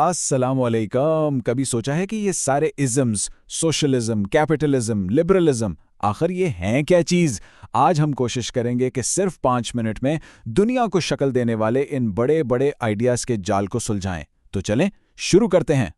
अस्सलाम वालेकुम। कभी सोचा है कि ये सारे इज़म्स, सोशलिज्म, कैपिटलिज्म, लिबरलिज्म, आखिर ये हैं क्या चीज़? आज हम कोशिश करेंगे कि सिर्फ 5 मिनट में दुनिया को शक्ल देने वाले इन बड़े बड़े आइडियाज़ के जाल को सुलझाएं। तो चलें शुरू करते हैं।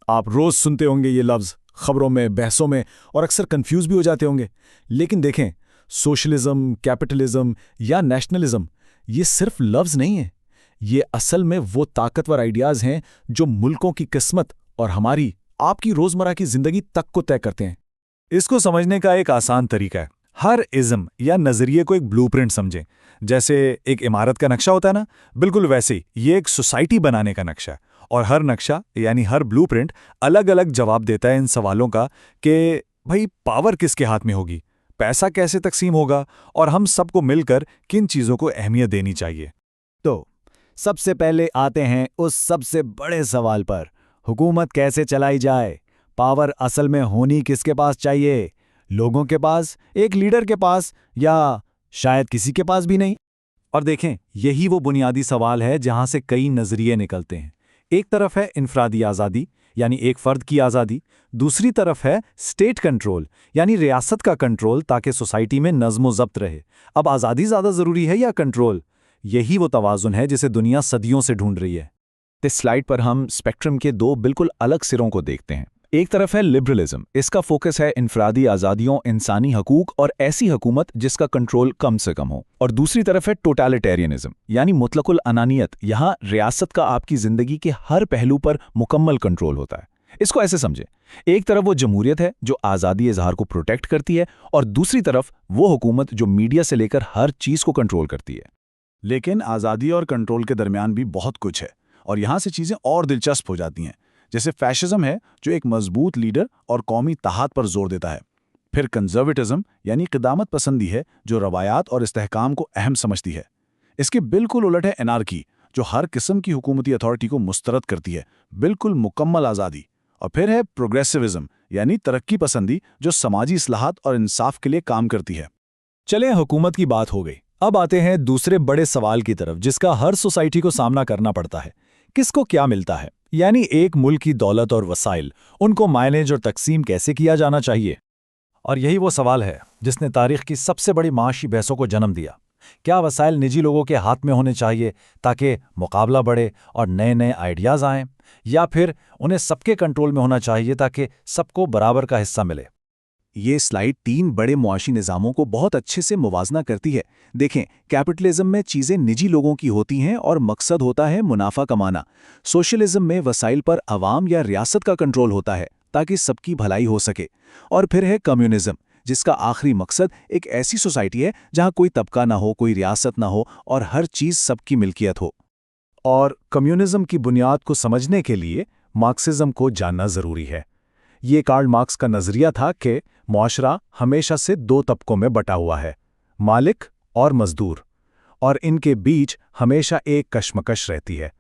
आप रोज सुनते होंगे ये लफ्ज़ खबरों में, बहसों में, और अक्सर कंफ्यूज भी हो जाते होंगे। लेकिन देखें, सोशलिज्म, कैपिटलिज्म या नेशनलिज्म ये सिर्फ लफ्ज़ नहीं है। ये असल में वो ताकतवर आइडियाज़ हैं जो मुल्कों की किस्मत और हमारी, आपकी रोज़मर्रा की ज़िंदगी तक को तय करते हैं। इसको समझने का एक आसान तरीका है, हर इज़्म या नज़रिए को एक ब्लूप्रिंट समझें। जैसे एक इमारत का नक्शा होता है ना, बिल्कुल वैसे ही ये एक सोसाइटी बनाने का नक्शा है। और हर नक्शा यानी हर ब्लूप्रिंट अलग अलग जवाब देता है इन सवालों का कि भाई पावर किसके हाथ में होगी, पैसा कैसे तकसीम होगा, और हम सबको मिलकर किन चीज़ों को अहमियत देनी चाहिए। तो सबसे पहले आते हैं उस सबसे बड़े सवाल पर, हुकूमत कैसे चलाई जाए? पावर असल में होनी किसके पास चाहिए? लोगों के पास, एक लीडर के पास, या शायद किसी के पास भी नहीं? और देखें, यही वो बुनियादी सवाल है जहां से कई नजरिए निकलते हैं। एक तरफ है इनफरादी आज़ादी यानी एक फर्द की आज़ादी, दूसरी तरफ है स्टेट कंट्रोल यानी रियासत का कंट्रोल ताकि सोसाइटी में नज़्म ज़ब्त रहे। अब आज़ादी ज़्यादा ज़रूरी है या कंट्रोल? यही वो तवाज़ुन है जिसे दुनिया सदियों से ढूंढ रही है। इस स्लाइड पर हम स्पेक्ट्रम के दो बिल्कुल अलग सिरों को देखते हैं। एक तरफ है लिबरलिज्म, इसका फोकस है इनफरादी आज़ादियों, इंसानी हकूक और ऐसी हुकूमत जिसका कंट्रोल कम से कम हो। और दूसरी तरफ है टोटलिटेरियनिज्म यानी मुतलकुल अनानियत, यहाँ रियासत का आपकी ज़िंदगी के हर पहलू पर मुकम्मल कंट्रोल होता है। इसको ऐसे समझें, एक तरफ वो जमहूरियत है जो आज़ादी इजहार को प्रोटेक्ट करती है, और दूसरी तरफ वो हुकूमत जो मीडिया से लेकर हर चीज़ को कंट्रोल करती है। लेकिन आज़ादी और कंट्रोल के दरमियान भी बहुत कुछ है, और यहाँ से चीज़ें और दिलचस्प हो जाती हैं। जैसे फैशिज्म है जो एक मजबूत लीडर और कौमी तहाद पर जोर देता है। फिर कंजर्वेटिज्म यानी क़िदामत पसंदी है जो रवायात और इस्तेहकाम को अहम समझती है। इसके बिल्कुल उलट है एनार्की, जो हर किस्म की हुकूमती अथॉरिटी को मुस्तरद करती है, बिल्कुल मुकम्मल आज़ादी। और फिर है प्रोग्रेसिविज्म यानी तरक्की पसंदी, जो समाजी इस्लाहात और इंसाफ के लिए काम करती है। चलें, हुकूमत की बात हो गई। अब आते हैं दूसरे बड़े सवाल की तरफ जिसका हर सोसाइटी को सामना करना पड़ता है, किसको क्या मिलता है? यानी एक मुल्क की दौलत और वसाइल, उनको मैनेज और तकसीम कैसे किया जाना चाहिए? और यही वो सवाल है जिसने तारीख की सबसे बड़ी माशी बहसों को जन्म दिया। क्या वसाइल निजी लोगों के हाथ में होने चाहिए ताकि मुकाबला बढ़े और नए नए आइडियाज़ आएं, या फिर उन्हें सबके कंट्रोल में होना चाहिए ताकि सबको बराबर का हिस्सा मिले? ये स्लाइड 3 बड़े मुआशी निज़ामों को बहुत अच्छे से मुवाजना करती है। देखें, कैपिटलिज्म में चीज़ें निजी लोगों की होती हैं और मकसद होता है मुनाफा कमाना। सोशलिज्म में वसाइल पर अवाम या रियासत का कंट्रोल होता है ताकि सबकी भलाई हो सके। और फिर है कम्युनिज्म, जिसका आखिरी मकसद एक ऐसी सोसाइटी है जहाँ कोई तबका ना हो, कोई रियासत ना हो और हर चीज़ सबकी मिल्कियत हो। और कम्युनिज्म की बुनियाद को समझने के लिए मार्क्सिज्म को जानना ज़रूरी है। ये कार्ल मार्क्स का नज़रिया था कि मुआशरा हमेशा से दो तबकों में बटा हुआ है, मालिक और मजदूर, और इनके बीच हमेशा एक कशमकश रहती है।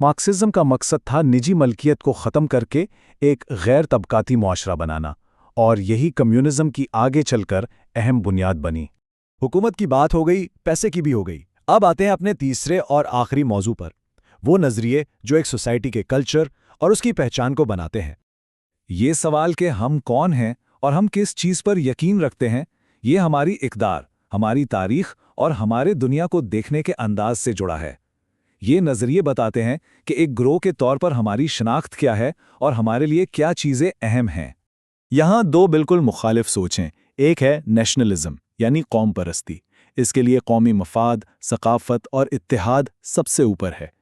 मार्क्सिज्म का मकसद था निजी मलकियत को ख़त्म करके एक गैर तबकाती मुआशरा बनाना, और यही कम्युनिज्म की आगे चलकर अहम बुनियाद बनी। हुकूमत की बात हो गई, पैसे की भी हो गई। अब आते हैं अपने तीसरे और आखिरी मौजू पर, वो नज़रिए जो एक सोसाइटी के कल्चर और उसकी पहचान को बनाते हैं। ये सवाल कि हम कौन हैं और हम किस चीज़ पर यकीन रखते हैं, ये हमारी इक़दार, हमारी तारीख़ और हमारे दुनिया को देखने के अंदाज से जुड़ा है। ये नज़रिए बताते हैं कि एक ग्रोह के तौर पर हमारी शनाख्त क्या है और हमारे लिए क्या चीज़ें अहम हैं। यहाँ दो बिल्कुल मुखालिफ सोचें। एक है नेशनलिज्म यानी कौम परस्ती, इसके लिए कौमी मफाद, सकाफ़त और इत्तेहाद सबसे ऊपर है।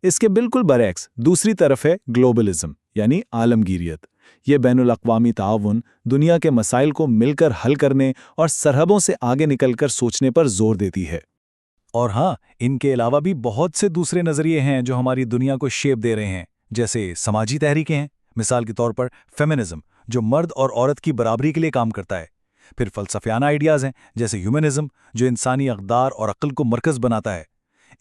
इसके बिल्कुल बरअक्स दूसरी तरफ है ग्लोबलिज्म यानी आलमगीरियत। ये बैनुल अक़वामी ताउन, दुनिया के मसाइल को मिलकर हल करने और सरहदों से आगे निकलकर सोचने पर जोर देती है। और हाँ, इनके अलावा भी बहुत से दूसरे नज़रिए हैं जो हमारी दुनिया को शेप दे रहे हैं। जैसे समाजी तहरीकें हैं, मिसाल के तौर पर फेमिनिज्म जो मर्द और औरत की बराबरी के लिए काम करता है। फिर फ़लसफ़ियाना आइडियाज़ हैं जैसे ह्यूमनिज़म जो इंसानी अक़दार और अक्ल को मरकज़ बनाता है।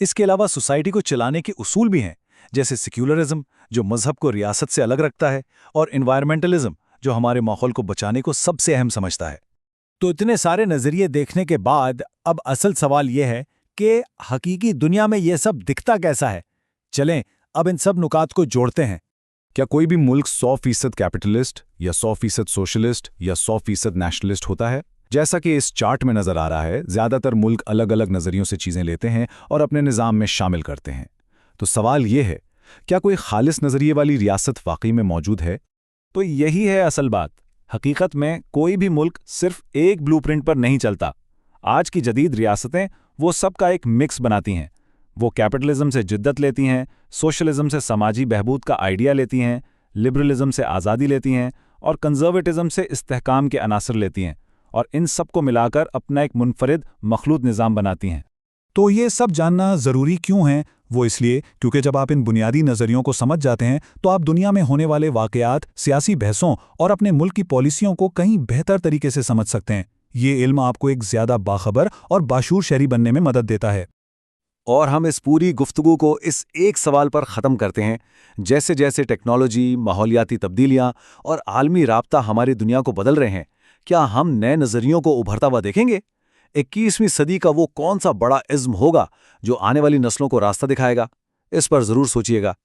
इसके अलावा सोसाइटी को चलाने के उसूल भी हैं, जैसे सेक्युलरिज्म जो मज़हब को रियासत से अलग रखता है, और एनवायरमेंटलिज्म जो हमारे माहौल को बचाने को सबसे अहम समझता है। तो इतने सारे नज़रिए देखने के बाद अब असल सवाल यह है कि हकीकी दुनिया में यह सब दिखता कैसा है? चलें अब इन सब नुकात को जोड़ते हैं। क्या कोई भी मुल्क 100% कैपिटलिस्ट या 100% सोशलिस्ट या 100% नेशनलिस्ट होता है? जैसा कि इस चार्ट में नजर आ रहा है, ज्यादातर मुल्क अलग अलग नजरियों से चीजें लेते हैं और अपने निज़ाम में शामिल करते हैं। तो सवाल ये है, क्या कोई खालिस नजरिए वाली रियासत वाकई में मौजूद है? तो यही है असल बात। हकीकत में कोई भी मुल्क सिर्फ एक ब्लूप्रिंट पर नहीं चलता। आज की जदीद रियासतें वो सब का एक मिक्स बनाती हैं। वो कैपिटलिज्म से जिद्दत लेती हैं, सोशलिज्म से समाजी बहबूद का आइडिया लेती हैं, लिबरलिज्म से आज़ादी लेती हैं और कंजर्वेटिज्म से इस्तेहकाम के अनासर लेती हैं, और इन सब को मिलाकर अपना एक मुनफरिद मखलूत निज़ाम बनाती हैं। तो ये सब जानना ज़रूरी क्यों है? वो इसलिए क्योंकि जब आप इन बुनियादी नज़रियों को समझ जाते हैं तो आप दुनिया में होने वाले वाक़यात, सियासी बहसों और अपने मुल्क की पॉलिसियों को कहीं बेहतर तरीके से समझ सकते हैं। ये इल्म आपको एक ज़्यादा बाखबर और बाशूर शहरी बनने में मदद देता है। और हम इस पूरी गुफ्तगू को इस एक सवाल पर ख़त्म करते हैं, जैसे जैसे टेक्नोलॉजी, माहौलियाती तब्दीलियाँ और आलमी राब्ता हमारी दुनिया को बदल रहे हैं, क्या हम नए नज़रियों को उभरता हुआ देखेंगे? 21वीं सदी का वो कौन सा बड़ा इज़्म होगा जो आने वाली नस्लों को रास्ता दिखाएगा? इस पर ज़रूर सोचिएगा।